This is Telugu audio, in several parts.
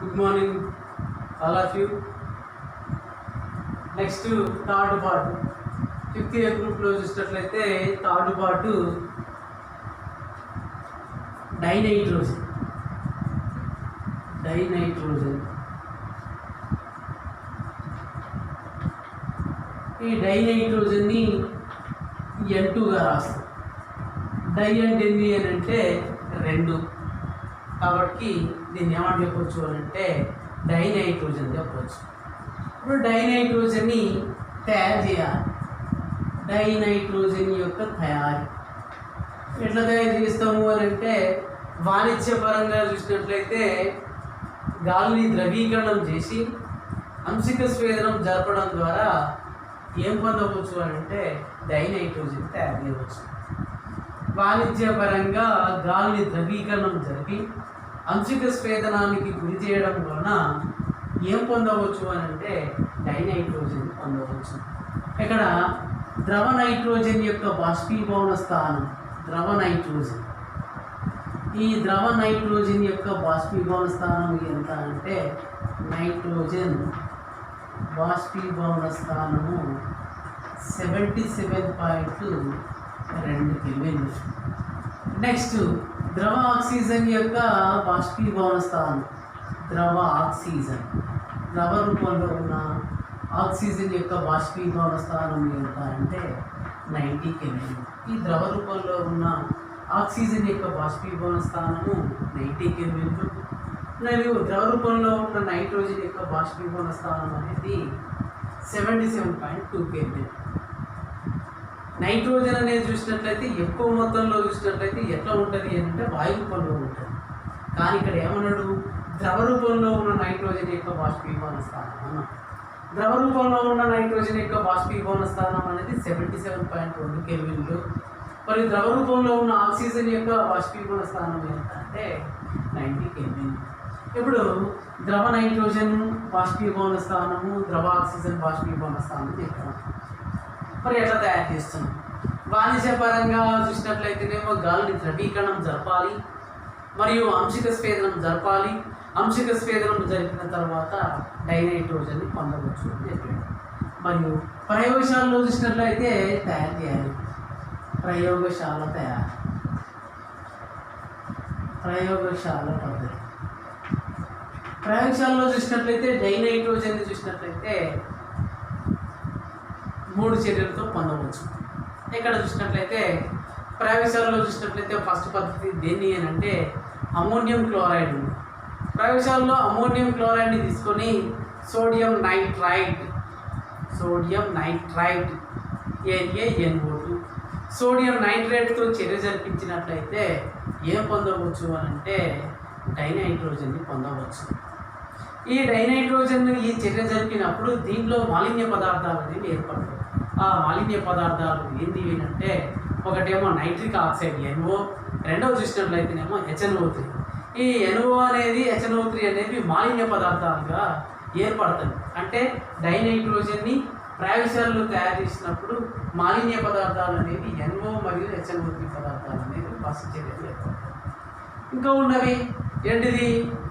Good morning all of you. Next third part fifth year గ్రూప్లో చూసినట్లయితే థర్డ్ పార్ట్ డైనైట్రోజన్. ఈ డైనైట్రోజన్ని N2గా రాస్తాం. డై అంటే ఏంటి అని అంటే రెండు, కాబట్టి దీన్ని ఏమని చెప్పవచ్చు అని అంటే డైనైట్రోజన్ చెప్పవచ్చు. ఇప్పుడు డైనైట్రోజన్ని తయారు చేయాలి. డైనైట్రోజన్ యొక్క తయారీ ఎట్లా తయారు చేస్తాము అని అంటే వాణిజ్యపరంగా చూసినట్లయితే గాలిని ద్రవీకరణం చేసి అంశిక స్వేదనం జరపడం ద్వారా ఏం పొందవచ్చు అని అంటే డైనైట్రోజన్ తయారు చేయవచ్చు. వాణిజ్యపరంగా గాలిని ద్రవీకరణం జరిపి అంశిక స్వేదనానికి గురి చేయడం వలన ఏం పొందవచ్చు అని అంటే డైనైట్రోజన్ పొందవచ్చు. ఇక్కడ ద్రవ నైట్రోజన్ యొక్క బాష్పీభవన స్థానం నైట్రోజన్. ఈ ద్రవ నైట్రోజన్ యొక్క బాష్పీభవన స్థానం ఎంత అంటే నైట్రోజన్ బాష్పీభవన స్థానము 77.2 కెల్విన్. నెక్స్ట్ ద్రవ ఆక్సిజన్ యొక్క బాష్పీభవన స్థానం ద్రవ రూపంలో ఉన్న ఆక్సిజన్ యొక్క బాష్పీభవన స్థానం ఎంత అంటే 90 కెల్విన్. ఈ ద్రవ రూపంలో ఉన్న ఆక్సిజన్ యొక్క బాష్పీభవన స్థానము 90 కెల్విన్ మరియు ద్రవ రూపంలో ఉన్న నైట్రోజన్ యొక్క బాష్పీభవన స్థానం అనేది 77.2 కెల్విన్. నైట్రోజన్ అనేది చూసినట్లయితే ఎక్కువ మొత్తంలో చూసినట్లయితే ఎట్లా ఉంటుంది అంటే వాయు రూపంలో ఉంటుంది. కానీ ఇక్కడ ఏమన్నాడు, ద్రవ రూపంలో ఉన్న నైట్రోజన్ యొక్క బాష్పీభవన స్థానం అన్నాం. ద్రవ రూపంలో ఉన్న నైట్రోజన్ యొక్క బాష్పీభవన స్థానం అనేది 77.2 కెల్విన్లు. మరియు ద్రవ రూపంలో ఉన్న ఆక్సిజన్ యొక్క బాష్పీభవన స్థానం ఎంత అంటే 90 కెల్విన్. ఇప్పుడు ద్రవ నైట్రోజన్ బాష్పీభవన స్థానము, ద్రవ ఆక్సిజన్ బాష్పీభవన స్థానం చెప్పాము. మరి ఎట్లా తయారు చేస్తున్నాం? వాణిజ్యపరంగా చూసినట్లయితేనేమో గాలిని ద్రవీకరణం జరపాలి మరియు అంశిక స్వేదనం జరపాలి. అంశిక స్వేదనం జరిపిన తర్వాత డైనైట్రోజన్ని పొందవచ్చు అని చెప్పాడు. మరియు ప్రయోగశాలలో చూసినట్లయితే తయారు చేయాలి. ప్రయోగశాల పద్ధతి. ప్రయోగశాలలో చూసినట్లయితే డైనైట్రోజన్ని చూసినట్లయితే 3 చర్యలతో పొందవచ్చు. ఇక్కడ చూసినట్లయితే ప్రయోగశాలలో చూసినట్లయితే ఫస్ట్ పద్ధతి దేన్ని అని అంటే అమ్మోనియం క్లోరైడ్ ఉంది. ప్రయోగశాలలో అమ్మోనియం క్లోరైడ్ని తీసుకొని సోడియం నైట్రైట్ NaNO2 సోడియం నైట్రేట్తో చర్య జరిపించినట్లయితే ఏం పొందవచ్చు అని అంటే డైనైట్రోజన్ని పొందవచ్చు. ఈ డైనైట్రోజన్ ఈ చర్య జరిపినప్పుడు దీంట్లో మాలిన్య పదార్థాలు అనేవి ఏర్పడతాయి. ఆ మాలిన్య పదార్థాలు ఏంటి అంటే ఒకటేమో నైట్రిక్ ఆక్సైడ్ NO, రెండవ చూసినట్లయితేనేమో HNO3. ఈ NO అనేది HNO3 అనేవి మాలిన్య పదార్థాలుగా ఏర్పడతాయి. అంటే డైనైట్రోజన్ని ప్రయోగశాలలో తయారు చేసినప్పుడు మాలిన్య పదార్థాలు అనేవి NO మరియు HNO3 పదార్థాలు అనేవి ఫస్ట్ చర్యలు ఏర్పడతాయి. ఇంకా ఉన్నవి ఏంటిది,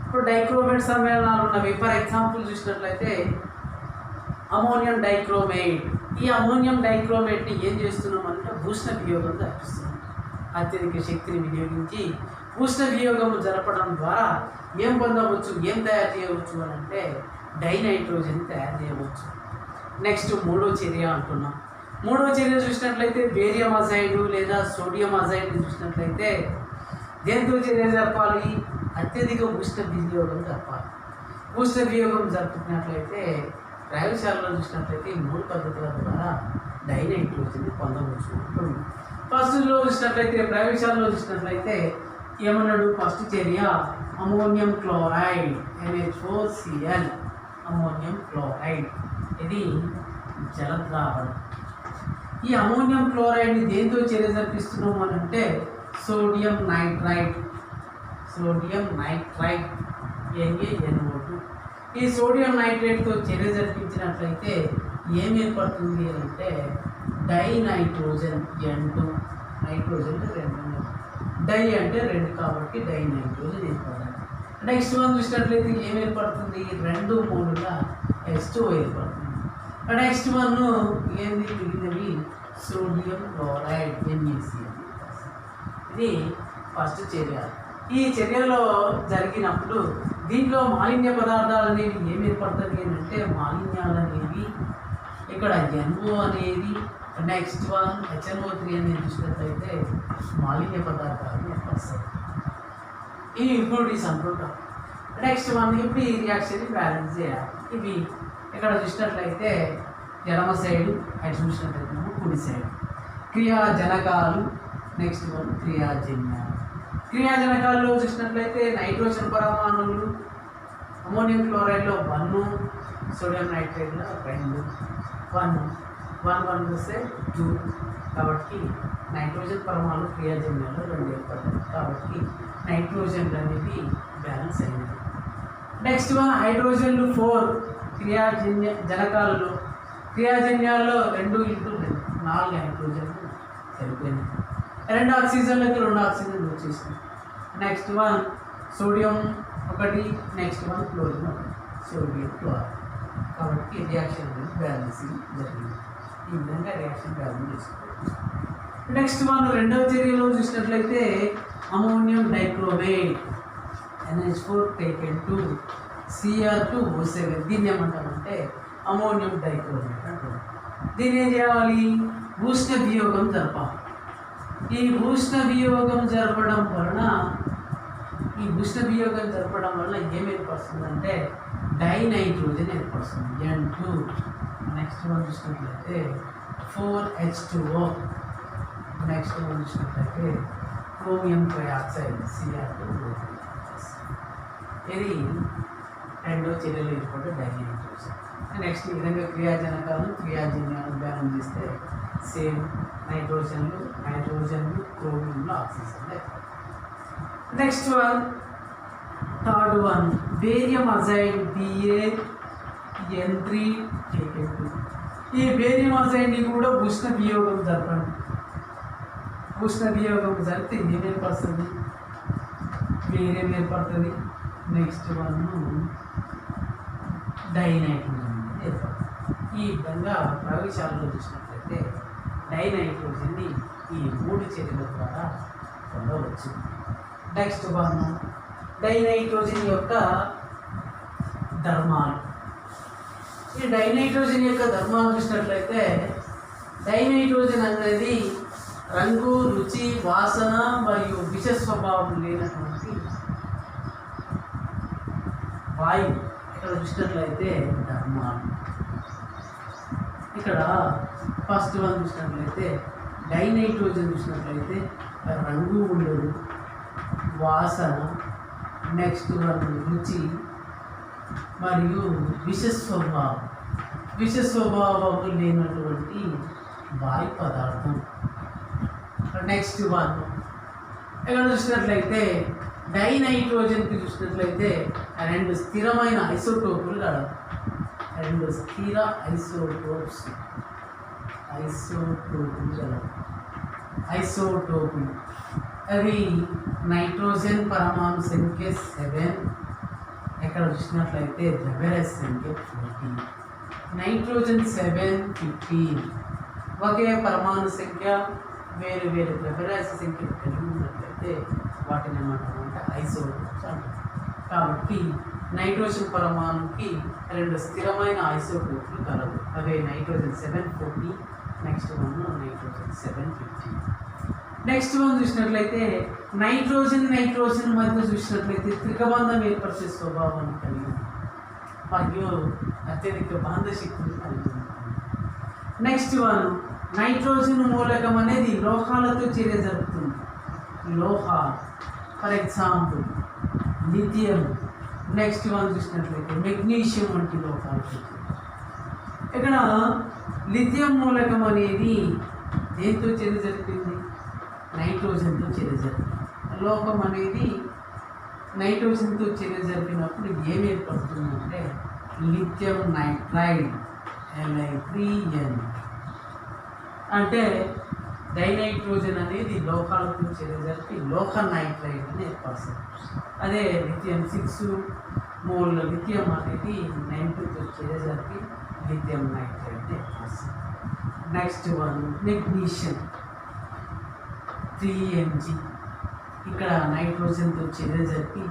ఇప్పుడు డైక్రోమేట్ సమ్మేళనాలు ఉన్నవి. ఫర్ ఎగ్జాంపుల్ చూసినట్లయితే అమోనియం డైక్రోమేట్. ఈ అమోనియం డైక్రోమేట్ని ఏం చేస్తున్నాం అంటే ఉష్ణ వియోగం జరిపిస్తున్నాం. అత్యధిక శక్తిని వినియోగించి ఉష్ణ వియోగం జరపడం ద్వారా ఏం పొందవచ్చు, ఏం తయారు చేయవచ్చు అని అంటే డైనైట్రోజన్ తయారు చేయవచ్చు. నెక్స్ట్ మూడో చర్య అంటున్నాం. మూడో చర్య చూసినట్లయితే బేరియం అజైడ్ లేదా సోడియం అజైడ్ చూసినట్లయితే దేంతో చర్య జరపాలి, అత్యధిక ఉష్ణ వినియోగం జరపాలి. ఉష్ణ వియోగం జరుపుకున్నట్లయితే ప్రయోగశాలలో చూసినట్లయితే 3 పద్ధతుల ద్వారా డైనైట్రోజన్ని పొందవచ్చు. ఫస్ట్లో చూసినట్లయితే ప్రయోగశాలలో చూసినట్లయితే ఏమన్నాడు, ఫస్ట్ చర్య ammonium chloride NH4Cl ammonium chloride. ఇది జలద్రావణం. ఈ అమోనియం క్లోరైడ్ని దేంతో చర్య జరిపిస్తున్నాం అని అంటే సోడియం నైట్రైట్ NaNO2. ఈ సోడియం నైట్రేట్తో చర్య జరిపించినట్లయితే ఏం ఏర్పడుతుంది అంటే డైనైట్రోజన్ N2. నైట్రోజన్ 2, డై అంటే 2 కాబట్టి డైనైట్రోజన్ ఏర్పడాలి. నెక్స్ట్ వన్ చూసినట్లయితే ఏం ఏర్పడుతుంది, 2 మోలుల H2O ఏర్పడుతుంది. నెక్స్ట్ వన్ ఏంది మిగిలినవి సోడియం క్లోరైడ్ NaCl. ఇది ఫస్ట్ చర్య. ఈ చర్యలో జరిగినప్పుడు దీంట్లో మాలిన్య పదార్థాలు అనేవి ఏమి ఏర్పడుతుంది అంటే మాలిన్యాలు అనేవి ఇక్కడ NO అనేది, నెక్స్ట్ వన్ HNO3 అనేది చూసినట్లయితే మాలిన్య పదార్థాలు ఏర్పడతాయి. ఇవి ఇంప్యూరిటీస్ అనుకుంటాం. నెక్స్ట్ వన్ ఇప్పుడు ఈ రియాక్షన్ బ్యాలెన్స్ చేయాలి. ఇవి ఇక్కడ చూసినట్లయితే ఎడమ సైడు, అటు చూసినట్లయితే కుడి సైడ్ క్రియాజనకాలు. నెక్స్ట్ వన్ క్రియాజన్యాలు. క్రియాజనకాల్లో చూసినట్లయితే నైట్రోజన్ పరమాణువులు, అమోనియం క్లోరైడ్లో 1, సోడియం నైట్రైడ్లో 2, 1 వస్తే 2. కాబట్టి నైట్రోజన్ పరమాణువులు క్రియాజన్యాలు 2 ఏర్పడతాయి. కాబట్టి నైట్రోజన్లు అనేది బ్యాలెన్స్ అయింది. Next one హైడ్రోజన్లు 4 జనకాలలో, క్రియాజన్యాల్లో 2 × 2 4 హైడ్రోజన్లు సరిపోయినాయి. 2 ఆక్సిజన్లకి 2 ఆక్సిజన్లు వచ్చేసింది. Next one sodium 1, next one chlorine 1, sodium chloride. కాబట్టి రియాక్షన్ అనేది బ్యాలెన్సింగ్ జరిగింది. ఈ విధంగా రియాక్షన్ బ్యాలెన్స్ చేసుకోవచ్చు. నెక్స్ట్ వన్ రెండవ చర్యలో చూసినట్లయితే ammonium డైక్లోరేట్ NH4 taken to Cr2O7. దీన్ని ఏమంటామంటే అమోనియం డైక్లోరేట్ అంటారు. దీన్ని ఏం చేయాలి, ఉష్ణ వియోగం జరపాలి. ఈ ఉష్ణ వియోగం జరపడం వలన ఏం ఏర్పడుతుందంటే డైనైట్రోజన్ ఏర్పడుతుంది, N2. నెక్స్ట్ వన్ చూసినట్లయితే 4H2O. నెక్స్ట్ వన్ చూసినట్లయితే క్రోమియం ట్రైఆక్సైడ్ Cr2O3. ఇది రెండో చర్యలు ఏర్పడే డైనైట్రోజన్. నెక్స్ట్ ఈ విధంగా క్రియాజనకాలు క్రియాజన్యాలు బ్యాలెన్స్ చేస్తే సేమ్ నైట్రోజన్లు క్రోమియంలు ఆక్సిజన్లు. Next one third one barium azide BaN3 taken to. ఈ బేరియం అజైడ్ని కూడా ఉష్ణ వియోగం జరపండి. ఉష్ణ వియోగం జరిపితే ఏం ఏర్పడుతుంది, బేరియం ఏర్పడుతుంది. నెక్స్ట్ వన్ డైనైట్రోజన్ ఏర్పడుతుంది. ఈ విధంగా ప్రయోగశాలలో చూసినట్లయితే డైనైట్రోజన్ని ఈ 3 చర్యల ద్వారా పొందవచ్చు. నెక్స్ట్ వన్ డైనైట్రోజన్ యొక్క ధర్మాలు. ఈ డైనైట్రోజన్ యొక్క ధర్మాలు చూసినట్లయితే డైనైట్రోజన్ అనేది రంగు, రుచి, వాసన మరియు విష స్వభావం లేనటువంటి వాయువు. ఇక్కడ చూసినట్లయితే ధర్మాలు. ఇక్కడ ఫస్ట్ వన్ చూసినట్లయితే డైనైట్రోజన్ చూసినట్లయితే రంగు ఉండదు, వాసన, నెక్స్ట్ వన్ రుచి మరియు విష స్వభావం లేనటువంటి వాయు పదార్థం. నెక్స్ట్ వన్ ఇక్కడ చూసినట్లయితే డైనైట్రోజన్కి చూసినట్లయితే 2 స్థిరమైన ఐసోటోపులు కలవు. 2 స్థిర ఐసోటోపులు అవి నైట్రోజన్ పరమాణు సంఖ్య 7, ఇక్కడ చూసినట్లయితే ద్రవ్యరాశి సంఖ్య 14. నైట్రోజన్ 7, 15 ఒకే పరమాణు సంఖ్య వేరు ద్రవ్యరాశి సంఖ్య కలిగి ఉన్నట్లయితే వాటిని ఏమంటామంటే ఐసోటోప్స్ అంటారు. కాబట్టి నైట్రోజన్ పరమాణుకి 2 స్థిరమైన ఐసోటోపులు కలవు. అవే nitrogen 740, next one nitrogen 750. Next one చూసినట్లయితే నైట్రోజన్ మధ్య చూసినట్లయితే త్రికబంధం ఏర్పరిచే స్వభావాన్ని కలిగి ఉంది మరియు అత్యధిక బాంధ శక్తిని కలిగి ఉంటుంది. నెక్స్ట్ వన్ నైట్రోజన్ మూలకం అనేది లోహాలతో చర్య జరుపుతుంది. లోహాలు for example lithium. Next one చూసినట్లయితే మెగ్నీషియం వంటి లోహాలు. ఇక్కడ లిథియం మూలకం అనేది దేంతో చర్య జరిపింది, నైట్రోజన్తో చర్య జరిపింది. లోహం అనేది నైట్రోజన్తో చర్య జరిపినప్పుడు ఏమి ఏర్పడుతుందంటే లిథియం నైట్రైడ్ Li3n. అంటే డైనైట్రోజన్ అనేది లోహాలతో చర్య లోహ నైట్రైడ్ అని ఏర్పడుతుంది. అదే లిథియం 6 మోల్ లిథియం అనేది 9తో చర్య లిథియం నైట్రైడ్ ఏర్పడుతుంది. Next one magnesium 3Mg. ఇక్కడ నైట్రోజన్తో చర్య జరిపి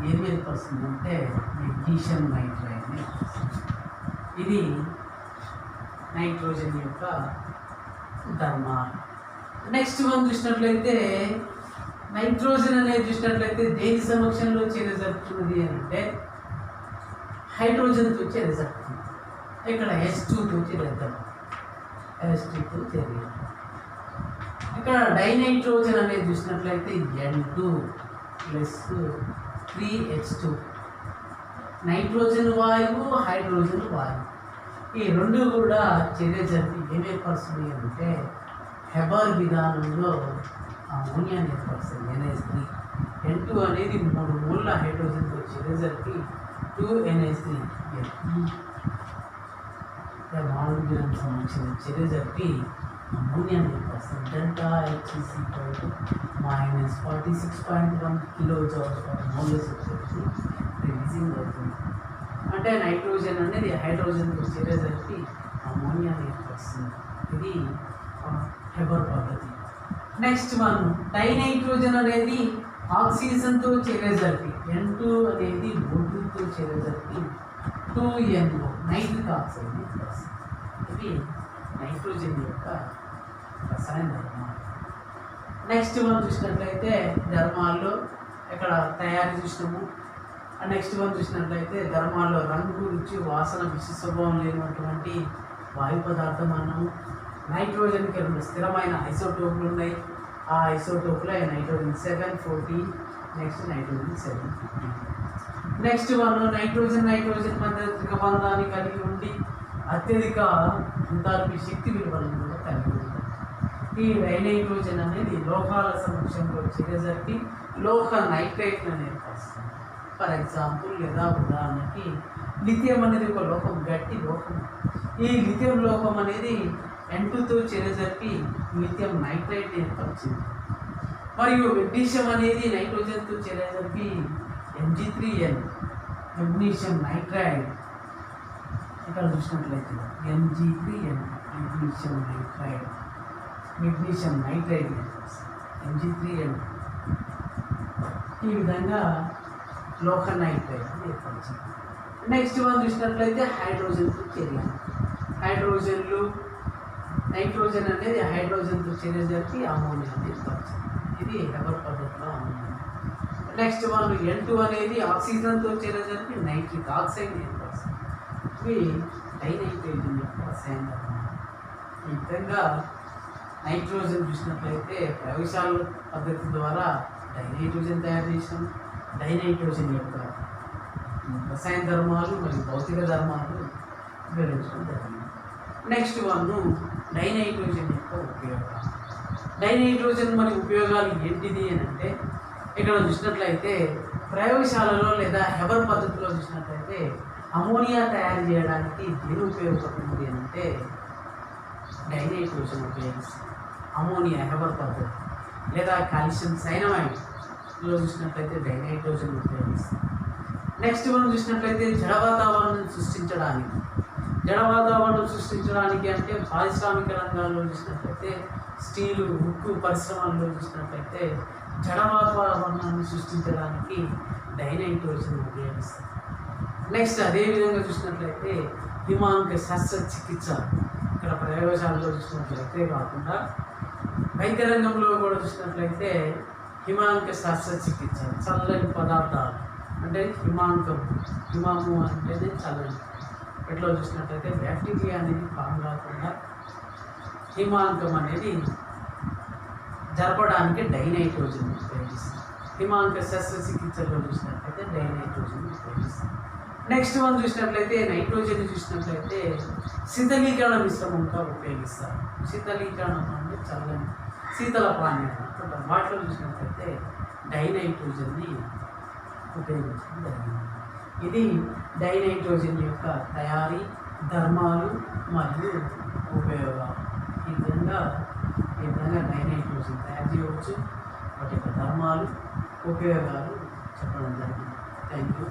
ఏం ఏర్పడుతుందంటే మెగ్నీషియం నైట్రైడ్. ఇది నైట్రోజన్ యొక్క ధర్మాలు. నెక్స్ట్ వన్ చూసినట్లయితే నైట్రోజన్ అనేది చూసినట్లయితే దేని సమక్షంలో చర్య జరుపుతున్నది అని అంటే హైడ్రోజన్తో చర్య జరుపుతుంది. ఇక్కడ H2తో చర్య H2తో చర్య. ఇక్కడ డైనైట్రోజన్ అనేది చూసినట్లయితే N2 + 3H2 నైట్రోజన్ వాయువు హైడ్రోజన్ వాయువు ఈ రెండు కూడా చర్య జరిపి ఏం ఏర్పరుస్తుంది అంటే హెబర్ విధానంలో అమోనియాని ఏర్పరుస్తుంది NH3. N2 అనేది 3 మోల్ల హైడ్రోజన్తో చర్య జరిపి 2NH3 మాలిక్యూల్ సంబంధించిన చర్య జరిపి అమోనియాని ఏర్పరుస్తుంది. డెల్టా H -46.1 kJ/mol రిలీజింగ్ అవుతుంది. అంటే నైట్రోజన్ అనేది హైడ్రోజన్తో చర్య జరిపి అమోనియాని ఏర్పరుస్తుంది. ఇది హెబర్ పద్ధతి. నెక్స్ట్ వన్ డైనైట్రోజన్ అనేది ఆక్సిజన్తో చర్య జరిపి N2 అనేది O2తో చర్య జరిపి 2NO నైట్రిక్ ఆక్సైడ్ ఏర్పరుస్తుంది. ఇది నైట్రోజన్ యొక్క రసాయన ధర్మాలు. నెక్స్ట్ వన్ చూసినట్లయితే ధర్మాల్లో ఇక్కడ తయారీ చూసినాము. నెక్స్ట్ వన్ చూసినట్లయితే ధర్మాల్లో రంగు రుచి వాసన విశిష్ట స్వభావం లేనటువంటి వాయు పదార్థం అన్నాము. నైట్రోజన్కి 2 స్థిరమైన ఐసోటోపులు ఉన్నాయి. ఆ ఐసోటోపులే nitrogen 740 next nitrogen 750. Next one nitrogen మధ్య త్రికబంధాన్ని కలిగి ఉండి అత్యధిక ఎంథాల్పీ శక్తి విలువలను కూడా కలిగి ఉంటుంది. ఈ డైనైట్రోజన్ అనేది లోహాల సమక్షంలో చర్య జరిపి లోహ నైట్రైట్లను ఏర్పరుస్తుంది. ఫర్ ఎగ్జాంపుల్ లేదా ఉదాహరణకి లిథియం అనేది ఒక లోహం, గట్టి లోహం. ఈ లిథియం లోహం అనేది N2తో చర్య జరిపి లిథియం నైట్రైట్ ఏర్పరిచింది. మరియు మెగ్నీషియం అనేది నైట్రోజన్తో చర్య జరిపి Mg3N మెగ్నీషియం నైట్రైడ్. ఇక్కడ చూసినట్లయితే Mg3N మెగ్నీషియం నైట్రైడ్ Mg3N ఈ విధంగా లోహ నైట్రైడ్ ఏర్పరిచింది. నెక్స్ట్ వన్ చూసినట్లయితే హైడ్రోజన్తో చర్య. నైట్రోజన్ అనేది హైడ్రోజన్తో చర్య జరిపి అమోనియాని ఏర్పరిచింది. ఇది హెబర్ పద్ధతిలో అమోనియా. నెక్స్ట్ వన్ N2 అనేది ఆక్సిజన్తో చర్య జరిపి నైట్రిక్ ఆక్సైడ్ ఏర్పరుస్తుంది. ఇవి డైనైట్రోజన్ యొక్క రసాయన ధర్మాలు. ఈ విధంగా నైట్రోజన్ చూసినట్లయితే ప్రయోగశాల పద్ధతి ద్వారా డైనైట్రోజన్ తయారు చేసాం. డైనైట్రోజన్ యొక్క రసాయన ధర్మాలు మరియు భౌతిక ధర్మాలు వివరించడం జరిగింది. నెక్స్ట్ వన్ డైనైట్రోజన్ యొక్క ఉపయోగాలు. డైనైట్రోజన్ మరి ఉపయోగాలు ఏంటిది అని అంటే ఇక్కడ చూసినట్లయితే ప్రయోగశాలలో లేదా హెబర్ పద్ధతిలో చూసినట్లయితే అమోనియా తయారు చేయడానికి దేని ఉపయోగపడుతుంది అని అంటే డైనైట్రోజన్ ఉపయోగిస్తుంది. అమోనియా హెబర్ పద్ధతి లేదా కాల్షియం సైనమైడ్లో చూసినట్లయితే డైనైట్రోజన్ ఉపయోగిస్తుంది. నెక్స్ట్ మనం చూసినట్లయితే జడ వాతావరణం సృష్టించడానికి అంటే పారిశ్రామిక రంగాల్లో చూసినట్లయితే స్టీలు ఉక్కు పరిశ్రమల్లో చూసినట్లయితే జడ వాతావరణాన్ని సృష్టించడానికి డైనైట్రోజన్ ఉపయోగిస్తారు. నెక్స్ట్ అదేవిధంగా చూసినట్లయితే హిమాంక శస్త్రచికిత్స ఇక్కడ ప్రయోగశాలలో చూసినట్లయితే కాకుండా వైద్య రంగంలో కూడా చూసినట్లయితే హిమాంక శస్త్రచికిత్స చల్లని పదార్థాలు అంటే హిమాము అంటేనే చల్లని. ఎట్లా చూసినట్లయితే బ్యాక్టీరియా అనేది ఫామ్ కాకుండా హిమాంకం అనేది జరపడానికి డైనైట్రోజన్ ఉపయోగిస్తుంది. హిమాంక శస్త్రచికిత్సలో చూసినట్లయితే డైనైట్రోజన్ ఉపయోగిస్తుంది. నెక్స్ట్ వన్ చూసినట్లయితే నైట్రోజన్ చూసినట్లయితే శీతలీకరణ మిశ్రమంగా ఉపయోగిస్తారు. శీతలీకరణం అంటే చల్లని శీతల పానీయాలు వాటిలో చూసినట్లయితే డైనైట్రోజన్ని ఉపయోగించడం జరిగింది. ఇది డైనైట్రోజన్ యొక్క తయారీ ధర్మాలు మరియు ఉపయోగాలు. ఈ విధంగా ఈ విధంగా డైనైట్రోజన్ తయారు చేయవచ్చు. వాటి యొక్క ధర్మాలు, ఉపయోగాలు చెప్పడం జరిగింది. Thank you.